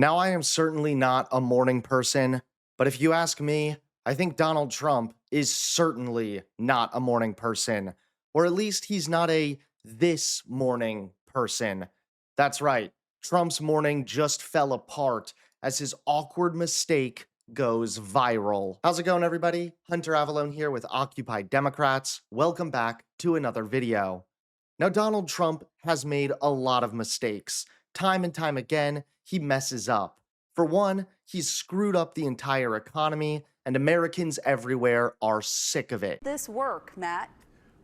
Now, I am certainly not a morning person, but if you ask me, I think Donald Trump is certainly not a morning person, or at least he's not a this morning person. That's right, Trump's morning just fell apart as his awkward mistake goes viral. How's it going, everybody? Hunter Avalone here with Occupy Democrats. Welcome back to another video. Now, Donald Trump has made a lot of mistakes. Time and time again, he messes up. For one, he's screwed up the entire economy, and Americans everywhere are sick of it. This work, Matt?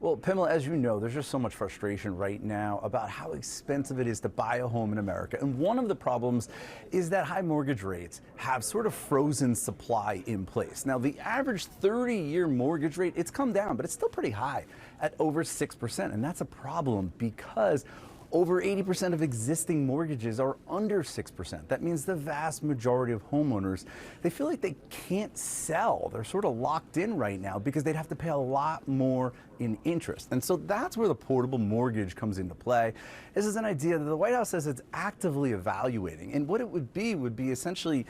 Well, Pamela, as you know, there's just so much frustration right now about how expensive it is to buy a home in America. And one of the problems is that high mortgage rates have sort of frozen supply in place. Now, the average 30-year mortgage rate, it's come down, but it's still pretty high at over 6%. And that's a problem because over 80% of existing mortgages are under 6%. That means the vast majority of homeowners, they feel like they can't sell. They're sort of locked in right now because they'd have to pay a lot more in interest. And so that's where the portable mortgage comes into play. This is an idea that the White House says it's actively evaluating. And what it would be essentially,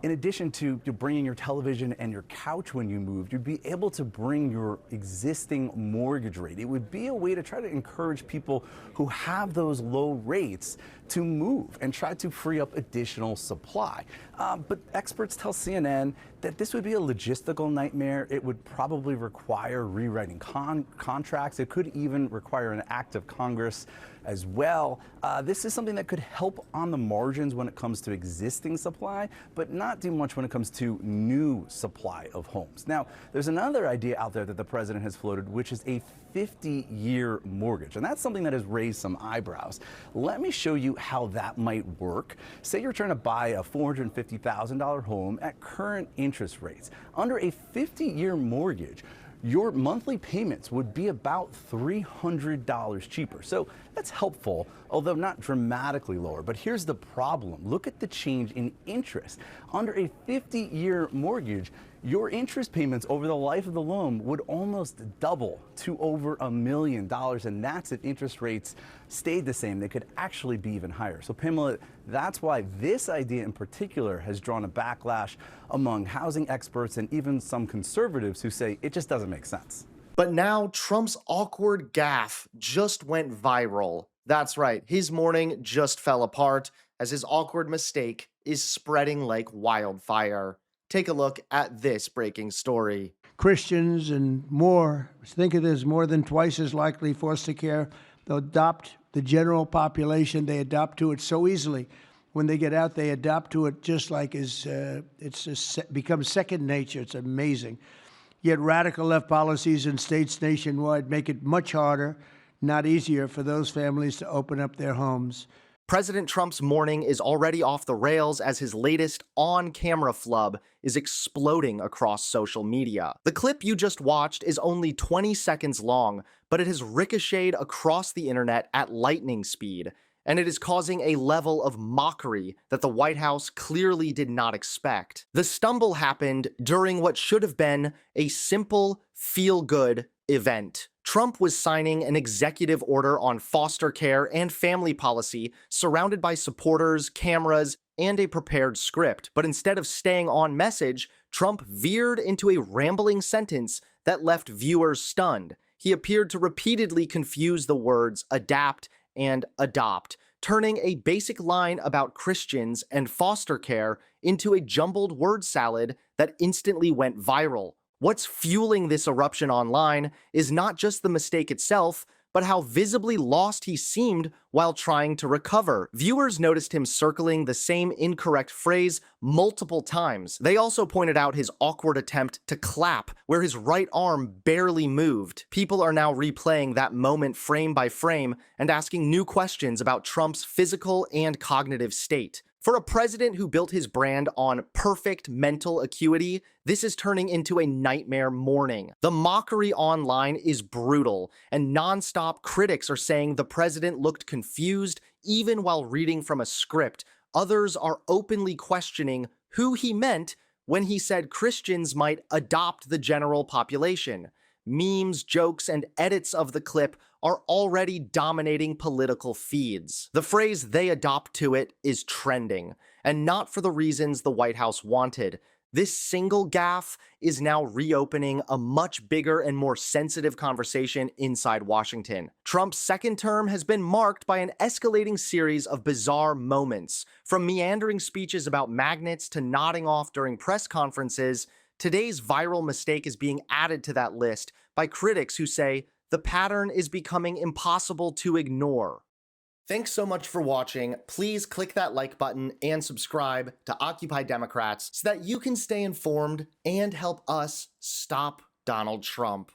in addition to bringing your television and your couch when you moved, you'd be able to bring your existing mortgage rate. It would be a way to try to encourage people who have those low rates to move and try to free up additional supply. But experts tell CNN that this would be a logistical nightmare. It would probably require rewriting contracts. It could even require an act of Congress as well. This is something that could help on the margins when it comes to existing supply, but not do much when it comes to new supply of homes. Now, there's another idea out there that the president has floated, which is a 50-year mortgage. And that's something that has raised some eyebrows. Let me show you how that might work. Say you're trying to buy a $450,000 home at current interest rates. Under a 50-year mortgage, your monthly payments would be about $300 cheaper. So that's helpful, although not dramatically lower. But here's the problem. Look at the change in interest. Under a 50-year mortgage, your interest payments over the life of the loan would almost double to over $1 million. And that's if interest rates stayed the same. They could actually be even higher. So Pamela, that's why this idea in particular has drawn a backlash among housing experts and even some conservatives who say it just doesn't make sense. But now Trump's awkward gaffe just went viral. That's right, his morning just fell apart as his awkward mistake is spreading like wildfire. Take a look at this breaking story. Christians and more, think of this, more than twice as likely foster care. They'll adopt the general population. They adopt to it so easily. When they get out, they adopt to it just like becomes second nature. It's amazing. Yet radical left policies in states nationwide make it much harder, not easier, for those families to open up their homes. President Trump's morning is already off the rails as his latest on-camera flub is exploding across social media. The clip you just watched is only 20 seconds long, but it has ricocheted across the internet at lightning speed, and it is causing a level of mockery that the White House clearly did not expect. The stumble happened during what should have been a simple, feel-good event. Trump was signing an executive order on foster care and family policy surrounded by supporters, cameras, and a prepared script. But instead of staying on message, Trump veered into a rambling sentence that left viewers stunned. He appeared to repeatedly confuse the words adapt and adopt, turning a basic line about Christians and foster care into a jumbled word salad that instantly went viral. What's fueling this eruption online is not just the mistake itself, but how visibly lost he seemed while trying to recover. Viewers noticed him circling the same incorrect phrase multiple times. They also pointed out his awkward attempt to clap, where his right arm barely moved. People are now replaying that moment frame by frame and asking new questions about Trump's physical and cognitive state. For a president who built his brand on perfect mental acuity, this is turning into a nightmare morning. The mockery online is brutal, and non-stop critics are saying the president looked confused even while reading from a script. Others are openly questioning who he meant when he said Christians might adopt the general population. Memes, jokes, and edits of the clip are already dominating political feeds. The phrase "they adopt to it" is trending, and not for the reasons the White House wanted. This single gaffe is now reopening a much bigger and more sensitive conversation inside Washington. Trump's second term has been marked by an escalating series of bizarre moments. From meandering speeches about magnets to nodding off during press conferences, today's viral mistake is being added to that list by critics who say the pattern is becoming impossible to ignore. Thanks so much for watching. Please click that like button and subscribe to Occupy Democrats so that you can stay informed and help us stop Donald Trump.